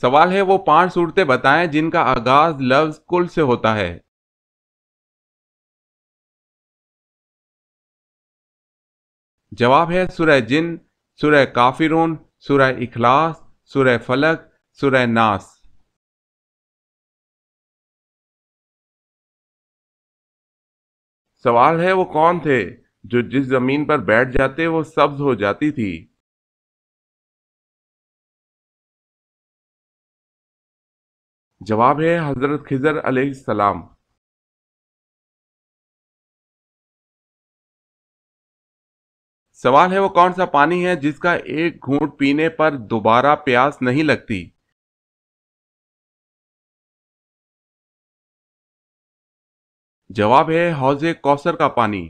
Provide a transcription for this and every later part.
سوال ہے وہ 5 صورتیں بتائیں جن کا آغاز لفظ کل سے ہوتا ہے۔ جواب ہے سورہ جن، سورہ کافرون، سورہ اخلاص، سورہ فلق، سورہ ناس۔ سوال ہے وہ کون تھے جو جس زمین پر بیٹھ جاتے وہ سبز ہو جاتی تھی؟ جواب ہے حضرت خضر علیہ السلام۔ سوال ہے وہ کون سا پانی ہے جس کا ایک گھونٹ پینے پر دوبارہ پیاس نہیں لگتی؟ جواب ہے حوض کوثر کا پانی۔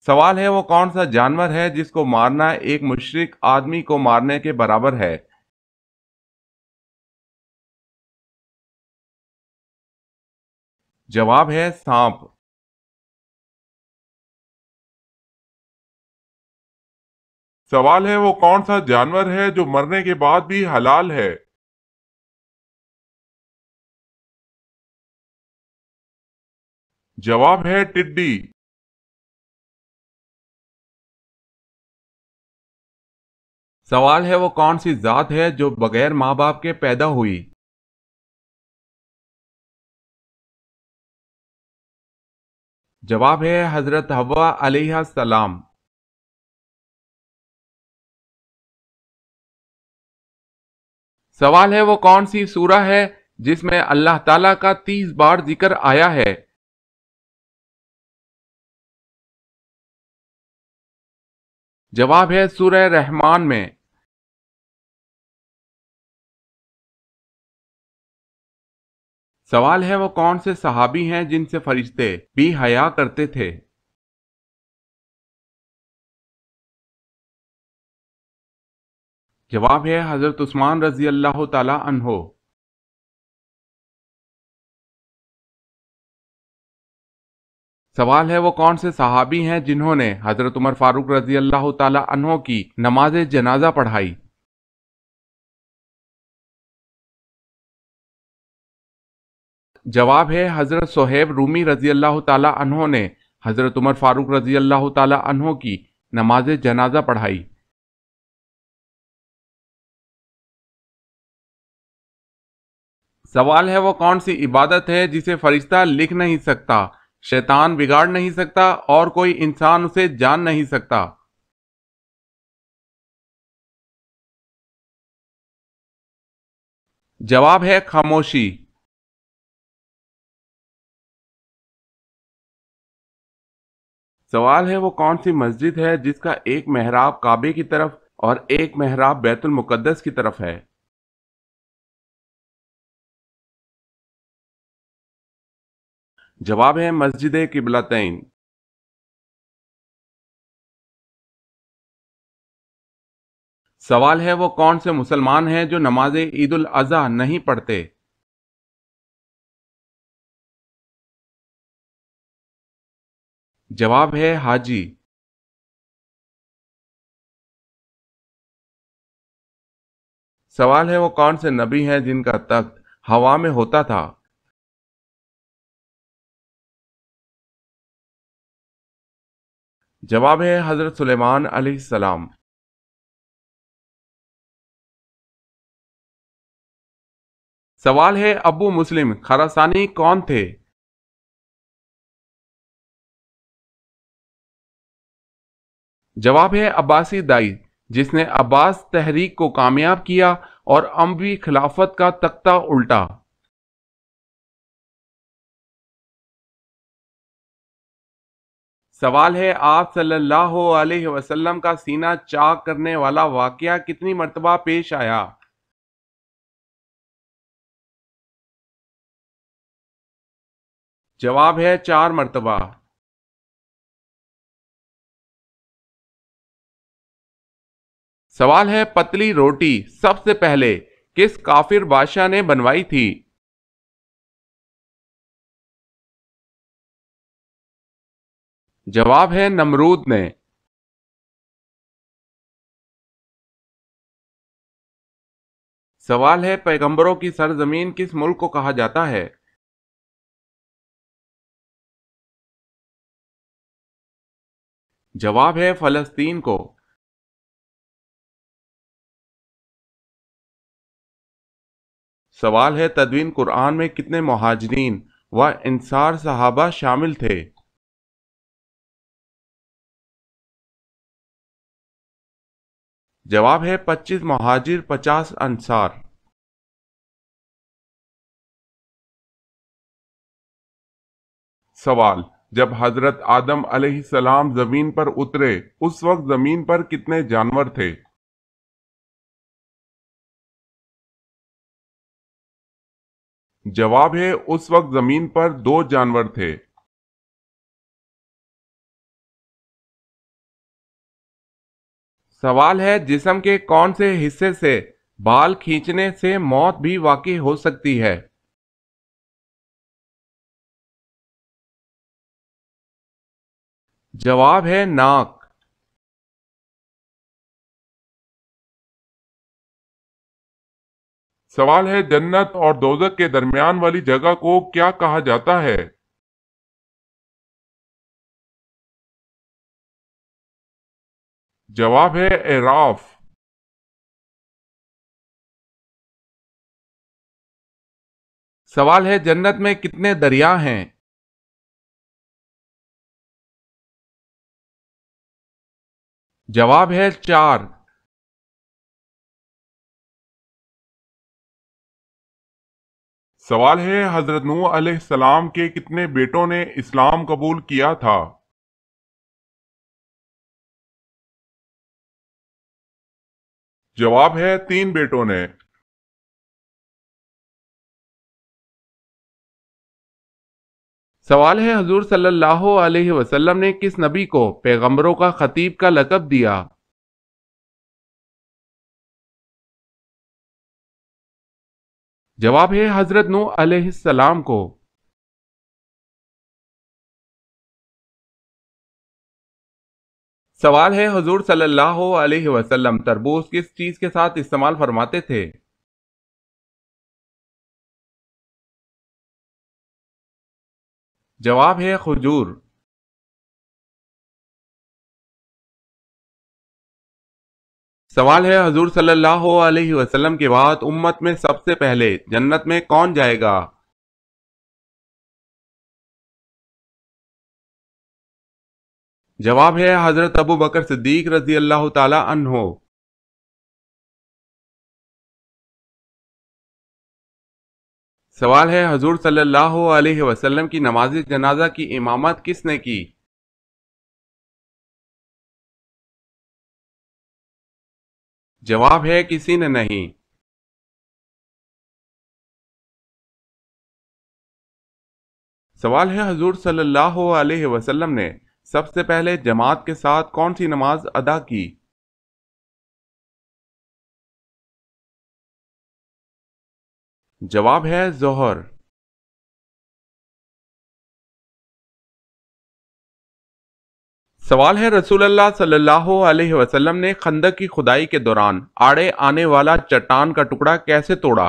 سوال ہے وہ کون سا جانور ہے جس کو مارنا ایک مشرک آدمی کو مارنے کے برابر ہے؟ جواب ہے سانپ۔ سوال ہے وہ کون سا جانور ہے جو مرنے کے بعد بھی حلال ہے؟ جواب ہے ٹڈی۔ سوال ہے وہ کون سی ذات ہے جو بغیر ماں باپ کے پیدا ہوئی؟ جواب ہے حضرت حوا علیہ السلام۔ سوال ہے وہ کون سی سورہ ہے جس میں اللہ تعالیٰ کا 30 بار ذکر آیا ہے؟ جواب ہے سورہ رحمان میں۔ سوال ہے وہ کون سے صحابی ہیں جن سے فرشتے بھی حیا کرتے تھے؟ جواب ہے حضرت عثمان رضی اللہ تعالی عنہ۔ سوال ہے وہ کون سے صحابی ہیں جنہوں نے حضرت عمر فاروق رضی اللہ تعالی عنہ کی نماز جنازہ پڑھائی؟ جواب ہے حضرت صہیب رومی رضی اللہ تعالی عنہ نے حضرت عمر فاروق رضی اللہ تعالی عنہ کی نماز جنازہ پڑھائی۔ سوال ہے وہ کون سی عبادت ہے جسے فرشتہ لکھ نہیں سکتا، شیطان بگاڑ نہیں سکتا اور کوئی انسان اسے جان نہیں سکتا؟ جواب ہے خاموشی۔ سوال ہے وہ کون سی مسجد ہے جس کا ایک محراب کعبے کی طرف اور ایک محراب بیت المقدس کی طرف ہے؟ جواب ہے مسجد قبلتین۔ سوال ہے وہ کون سے مسلمان ہیں جو نماز عید الاضحیٰ نہیں پڑھتے؟ جواب ہے حاجی۔ سوال ہے وہ کون سے نبی ہیں جن کا تخت ہوا میں ہوتا تھا؟ جواب ہے حضرت سلیمان علیہ السلام۔ سوال ہے ابو مسلم خراسانی کون تھے؟ جواب ہے عباسی دائی جس نے عباس تحریک کو کامیاب کیا اور اموی خلافت کا تختہ الٹا۔ سوال ہے آپ صلی اللہ علیہ وسلم کا سینہ چاک کرنے والا واقعہ کتنی مرتبہ پیش آیا؟ جواب ہے 4 مرتبہ۔ سوال ہے پتلی روٹی سب سے پہلے کس کافر بادشاہ نے بنوائی تھی؟ جواب ہے نمرود نے۔ سوال ہے پیغمبروں کی سرزمین کس ملک کو کہا جاتا ہے؟ جواب ہے فلسطین کو۔ سوال ہے تدوین قرآن میں کتنے مہاجرین و انصار صحابہ شامل تھے؟ جواب ہے 25 مہاجر 50 انصار۔ سوال، جب حضرت آدم علیہ السلام زمین پر اترے اس وقت زمین پر کتنے جانور تھے؟ جواب ہے اس وقت زمین پر 2 جانور تھے۔ سوال ہے جسم کے کون سے حصے سے بال کھینچنے سے موت بھی واقع ہو سکتی ہے؟ جواب ہے ناک۔ سوال ہے جنت اور دوزخ کے درمیان والی جگہ کو کیا کہا جاتا ہے؟ جواب ہے اعراف۔ سوال ہے جنت میں کتنے دریا ہیں؟ جواب ہے 4۔ سوال ہے حضرت نوح علیہ السلام کے کتنے بیٹوں نے اسلام قبول کیا تھا؟ جواب ہے 3 بیٹوں نے۔ سوال ہے حضور صلی اللہ علیہ وسلم نے کس نبی کو پیغمبروں کا خطیب کا لقب دیا؟ جواب ہے حضرت نوح علیہ السلام کو۔ سوال ہے حضور صلی اللہ علیہ وسلم تربوز کس چیز کے ساتھ استعمال فرماتے تھے؟ جواب ہے کھجور۔ سوال ہے حضور صلی اللہ علیہ وسلم کے بعد امت میں سب سے پہلے جنت میں کون جائے گا؟ جواب ہے حضرت ابو بکر صدیق رضی اللہ تعالی عنہ۔ سوال ہے حضور صلی اللہ علیہ وسلم کی نماز جنازہ کی امامت کس نے کی؟ جواب ہے کسی نے نہیں۔ سوال ہے حضور صلی اللہ علیہ وسلم نے سب سے پہلے جماعت کے ساتھ کون سی نماز ادا کی؟ جواب ہے ظہر۔ سوال ہے رسول اللہ صلی اللہ علیہ وسلم نے خندق کی کھدائی کے دوران آڑے آنے والا چٹان کا ٹکڑا کیسے توڑا؟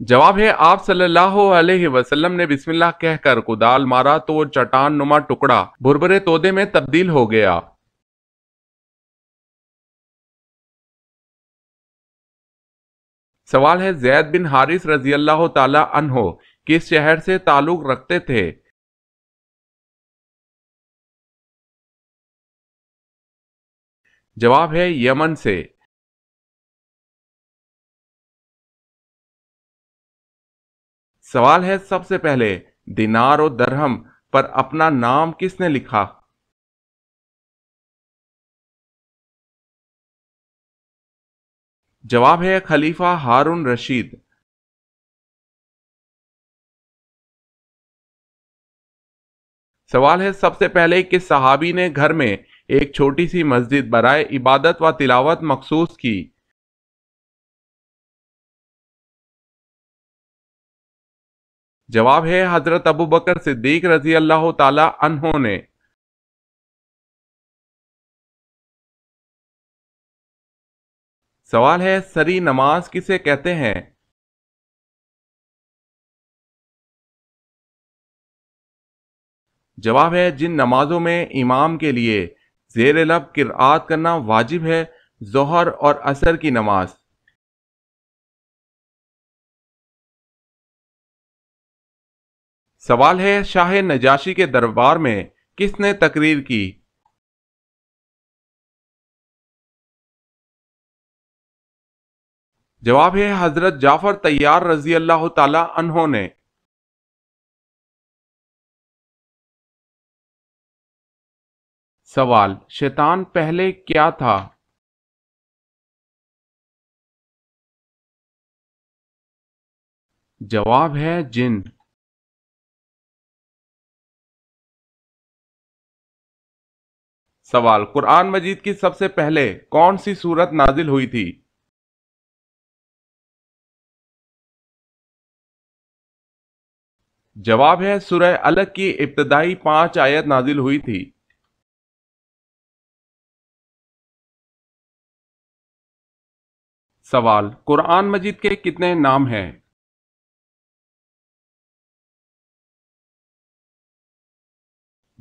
جواب ہے آپ صلی اللہ علیہ وسلم نے بسم اللہ کہہ کر کدال مارا تو وہ چٹان نما ٹکڑا بھربھرے تودے میں تبدیل ہو گیا۔ سوال ہے زید بن حارث رضی اللہ تعالی عنہ کس شہر سے تعلق رکھتے تھے؟ جواب ہے یمن سے۔ سوال ہے سب سے پہلے دینار و درہم پر اپنا نام کس نے لکھا؟ جواب ہے خلیفہ ہارون رشید۔ سوال ہے سب سے پہلے کس صحابی نے گھر میں ایک چھوٹی سی مسجد برائے عبادت و تلاوت مخصوص کی؟ جواب ہے حضرت ابو بکر صدیق رضی اللہ تعالی عنہ نے۔ سوال ہے سری نماز کسے کہتے ہیں؟ جواب ہے جن نمازوں میں امام کے لیے زیر لب قرآت کرنا واجب ہے، ظہر اور عصر کی نماز۔ سوال ہے شاہ نجاشی کے دربار میں کس نے تقریر کی؟ جواب ہے حضرت جعفر طیار رضی اللہ تعالی عنہ نے۔ سوال شیطان پہلے کیا تھا؟ جواب ہے جن۔ سوال قرآن مجید کی سب سے پہلے کون سی سورت نازل ہوئی تھی؟ جواب ہے سورہ الگ کی ابتدائی 5 آیت نازل ہوئی تھی۔ سوال قرآن مجید کے کتنے نام ہیں؟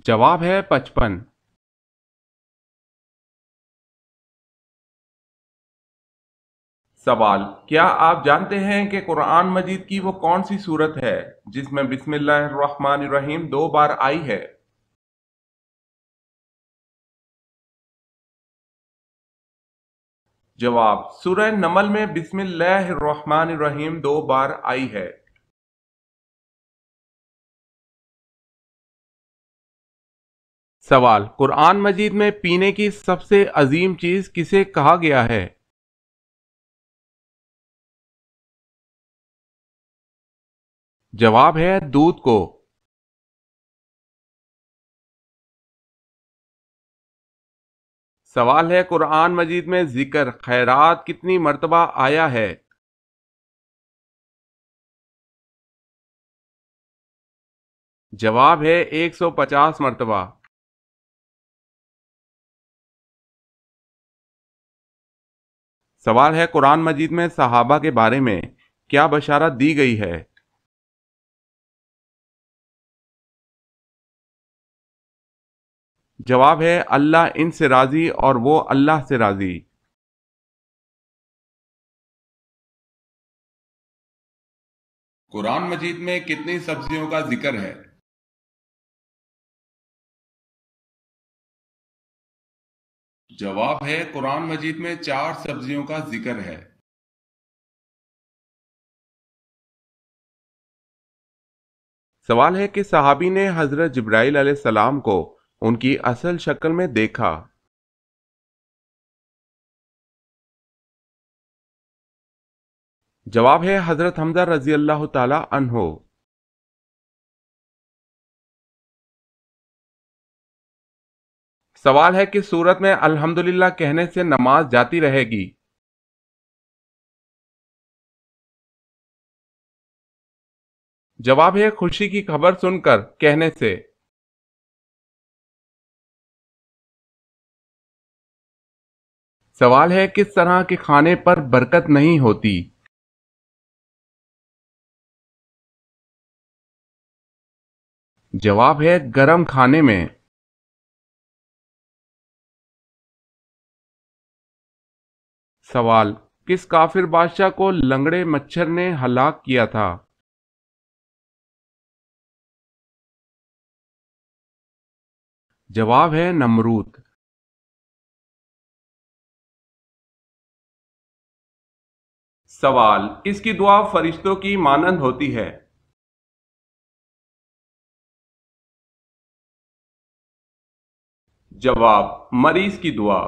جواب ہے 55۔ سوال کیا آپ جانتے ہیں کہ قرآن مجید کی وہ کون سی سورت ہے جس میں بسم اللہ الرحمن الرحیم 2 بار آئی ہے؟ جواب سورہ نمل میں بسم اللہ الرحمن الرحیم 2 بار آئی ہے۔ سوال قرآن مجید میں پینے کی سب سے عظیم چیز کسے کہا گیا ہے؟ جواب ہے دودھ کو۔ سوال ہے قرآن مجید میں ذکر خیرات کتنی مرتبہ آیا ہے؟ جواب ہے 150 مرتبہ۔ سوال ہے قرآن مجید میں صحابہ کے بارے میں کیا بشارت دی گئی ہے؟ جواب ہے اللہ ان سے راضی اور وہ اللہ سے راضی۔ قرآن مجید میں کتنی سبزیوں کا ذکر ہے؟ جواب ہے قرآن مجید میں 4 سبزیوں کا ذکر ہے۔ سوال ہے کہ صحابی نے حضرت جبرائیل علیہ السلام کو ان کی اصل شکل میں دیکھا۔ جواب ہے حضرت حمزہ رضی اللہ تعالی عنہ۔ سوال ہے کہ سورت میں الحمدللہ کہنے سے نماز جاتی رہے گی۔ جواب ہے خوشی کی خبر سن کر کہنے سے۔ سوال ہے کس طرح کے کھانے پر برکت نہیں ہوتی؟ جواب ہے گرم کھانے میں۔ سوال کس کافر بادشاہ کو لنگڑے مچھر نے ہلاک کیا تھا؟ جواب ہے نمرود۔ سوال کس کی دعا فرشتوں کی مانند ہوتی ہے؟ جواب مریض کی دعا۔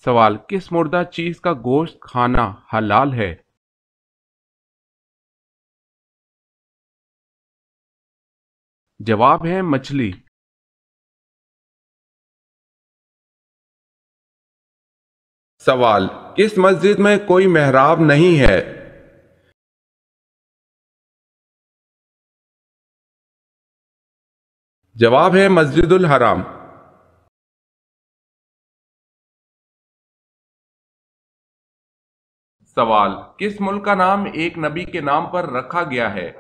سوال کس مردہ چیز کا گوشت کھانا حلال ہے؟ جواب ہے مچھلی۔ سوال کس مسجد میں کوئی محراب نہیں ہے؟ جواب ہے مسجد الحرام۔ سوال: کس ملک کا نام ایک نبی کے نام پر رکھا گیا ہے؟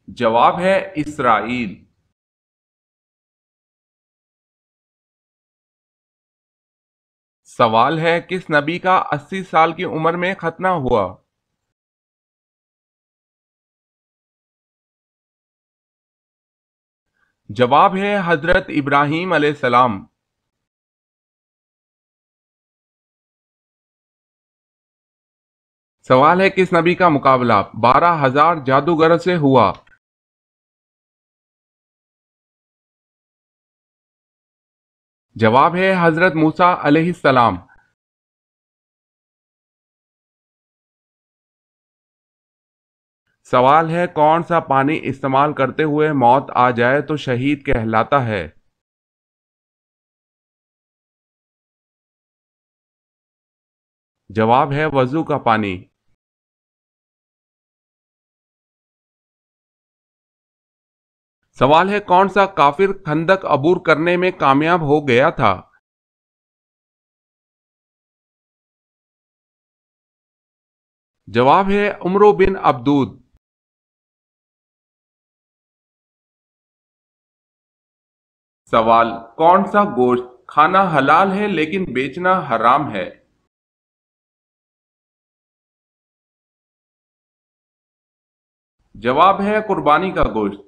جواب ہے اسرائیل۔ سوال ہے: کس نبی کا 80 سال کی عمر میں ختنہ ہوا؟ جواب ہے حضرت ابراہیم علیہ السلام۔ سوال ہے: کس نبی کا مقابلہ 12,000 جادوگروں سے ہوا؟ جواب ہے حضرت موسیٰ علیہ السلام۔ سوال ہے: کون سا پانی استعمال کرتے ہوئے موت آ جائے تو شہید کہلاتا ہے؟ جواب ہے وضو کا پانی۔ سوال ہے: کون سا کافر خندق عبور کرنے میں کامیاب ہو گیا تھا؟ جواب ہے عمرو بن عبدود۔ سوال: کون سا گوشت کھانا حلال ہے لیکن بیچنا حرام ہے؟ جواب ہے قربانی کا گوشت۔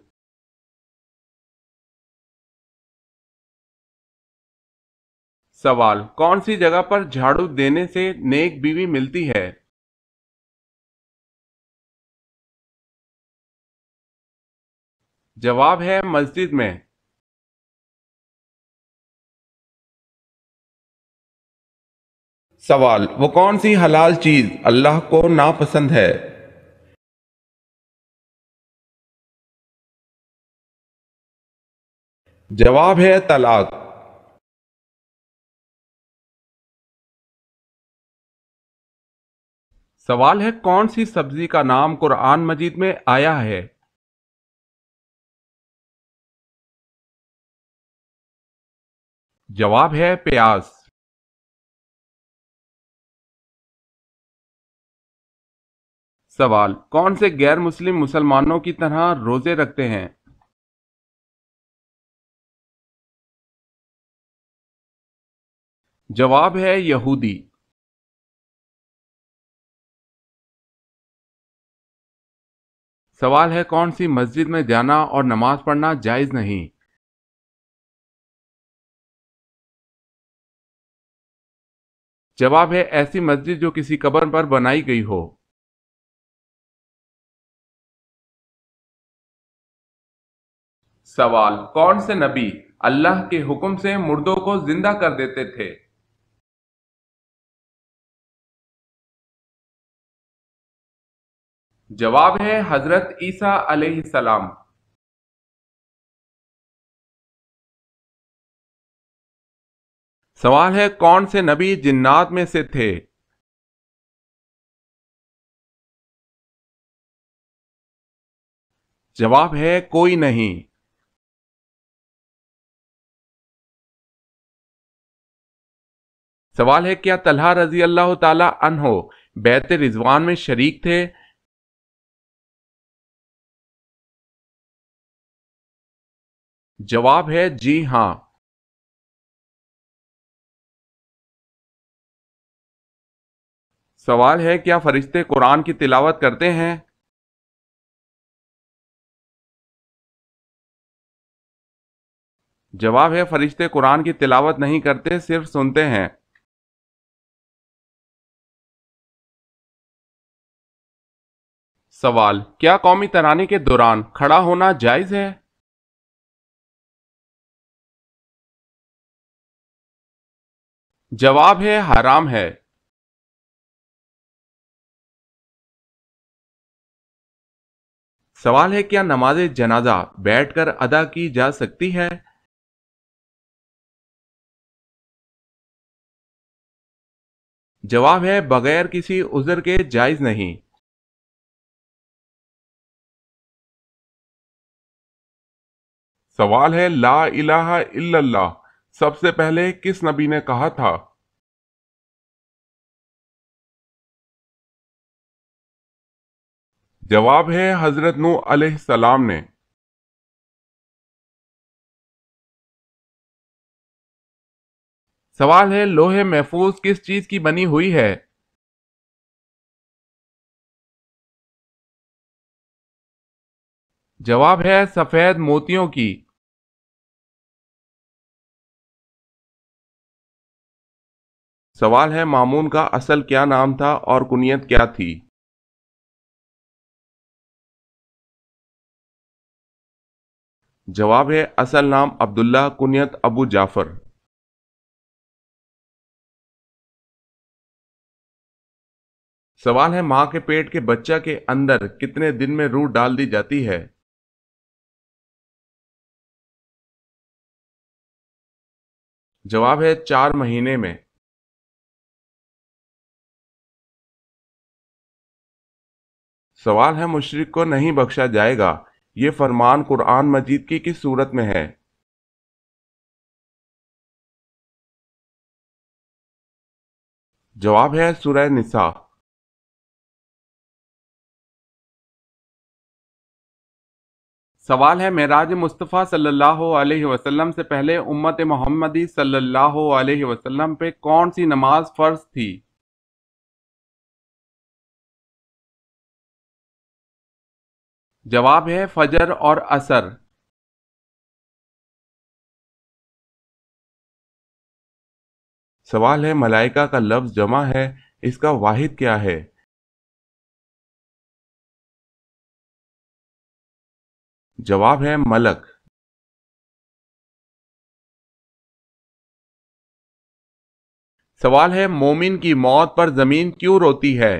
سوال: کون سی جگہ پر جھاڑو دینے سے نیک بیوی ملتی ہے؟ جواب ہے مسجد میں۔ سوال: وہ کون سی حلال چیز اللہ کو ناپسند ہے؟ جواب ہے طلاق۔ سوال ہے: کون سی سبزی کا نام قرآن مجید میں آیا ہے؟ جواب ہے پیاز۔ سوال: کون سے غیر مسلم مسلمانوں کی طرح روزے رکھتے ہیں؟ جواب ہے یہودی۔ سوال ہے: کون سی مسجد میں جانا اور نماز پڑھنا جائز نہیں؟ جواب ہے ایسی مسجد جو کسی قبر پر بنائی گئی ہو۔ سوال: کون سے نبی اللہ کے حکم سے مردوں کو زندہ کر دیتے تھے؟ جواب ہے حضرت عیسیٰ علیہ السلام۔ سوال ہے: کون سے نبی جنات میں سے تھے؟ جواب ہے کوئی نہیں۔ سوال ہے: کیا طلحہ رضی اللہ تعالی عنہ بیعت رضوان میں شریک تھے؟ جواب ہے جی ہاں۔ سوال ہے: کیا فرشتے قرآن کی تلاوت کرتے ہیں؟ جواب ہے فرشتے قرآن کی تلاوت نہیں کرتے، صرف سنتے ہیں۔ سوال: کیا قومی ترانے کے دوران کھڑا ہونا جائز ہے؟ جواب ہے حرام ہے۔ سوال ہے: کیا نماز جنازہ بیٹھ کر ادا کی جا سکتی ہے؟ جواب ہے بغیر کسی عذر کے جائز نہیں۔ سوال ہے: لا الہ الا اللہ سب سے پہلے کس نبی نے کہا تھا؟ جواب ہے حضرت نوح علیہ السلام نے۔ سوال ہے لوح محفوظ کس چیز کی بنی ہوئی ہے؟ جواب ہے سفید موتیوں کی۔ سوال ہے مامون کا اصل کیا نام تھا اور کنیت کیا تھی؟ جواب ہے اصل نام عبداللہ، کنیت ابو جعفر۔ سوال ہے ماں کے پیٹ کے بچہ کے اندر کتنے دن میں روح ڈال دی جاتی ہے؟ جواب ہے 4 مہینے میں۔ سوال ہے مشرک کو نہیں بخشا جائے گا، یہ فرمان قرآن مجید کی کس صورت میں ہے؟ جواب ہے سورہ نساء۔ سوال ہے معراج مصطفیٰ صلی اللہ علیہ وسلم سے پہلے امت محمدی صلی اللہ علیہ وسلم پہ کون سی نماز فرض تھی؟ جواب ہے فجر اور عصر۔ سوال ہے ملائکہ کا لفظ جمع ہے، اس کا واحد کیا ہے؟ جواب ہے ملک۔ سوال ہے مومن کی موت پر زمین کیوں روتی ہے؟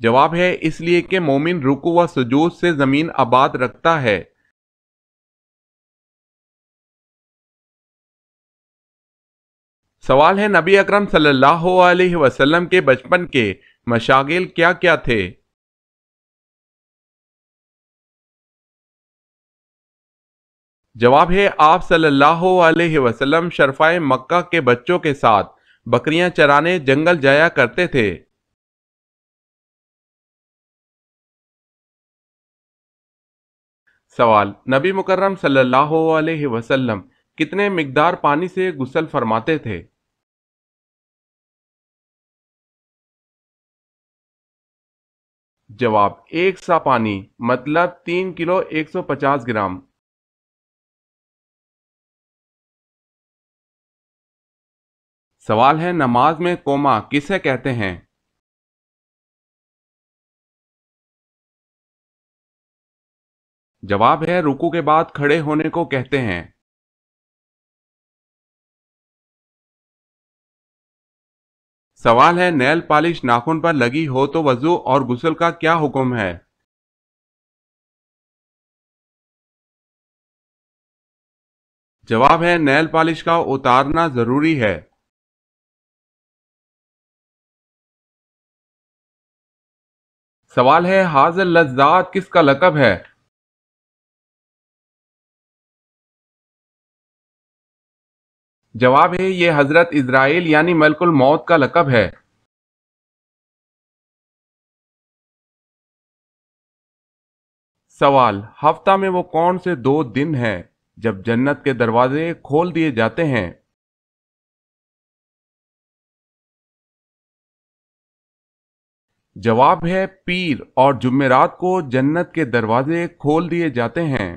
جواب ہے اس لیے کہ مومن رکوع و سجود سے زمین آباد رکھتا ہے۔ سوال ہے نبی اکرم صلی اللہ علیہ وسلم کے بچپن کے مشاغل کیا کیا تھے؟ جواب ہے آپ صلی اللہ علیہ وسلم شرفائے مکہ کے بچوں کے ساتھ بکریاں چرانے جنگل جایا کرتے تھے۔ سوال نبی مکرم صلی اللہ علیہ وسلم کتنے مقدار پانی سے غسل فرماتے تھے؟ جواب 1 سا پانی مطلب 3 کلو 150 گرام۔ سوال ہے نماز میں کوما کسے کہتے ہیں؟ جواب ہے رکوع کے بعد کھڑے ہونے کو کہتے ہیں۔ سوال ہے نیل پالش ناخن پر لگی ہو تو وضو اور غسل کا کیا حکم ہے؟ جواب ہے نیل پالش کا اتارنا ضروری ہے۔ سوال ہے حاضر لذات کس کا لقب ہے؟ جواب ہے یہ حضرت اسرائیل یعنی ملک الموت کا لقب ہے۔ سوال ہفتہ میں وہ کون سے 2 دن ہیں جب جنت کے دروازے کھول دیے جاتے ہیں؟ جواب ہے پیر اور جمعرات کو جنت کے دروازے کھول دیے جاتے ہیں۔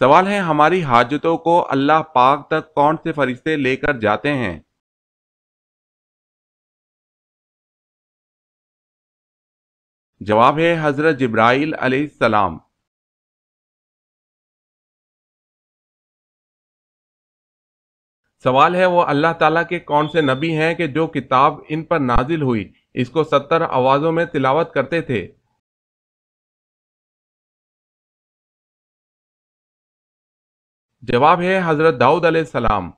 سوال ہے ہماری حاجتوں کو اللہ پاک تک کون سے فرشتے لے کر جاتے ہیں؟ جواب ہے حضرت جبرائیل علیہ السلام۔ سوال ہے وہ اللہ تعالیٰ کے کون سے نبی ہیں کہ جو کتاب ان پر نازل ہوئی اس کو 70 آوازوں میں تلاوت کرتے تھے؟ جواب ہے حضرت داؤد علیہ السلام۔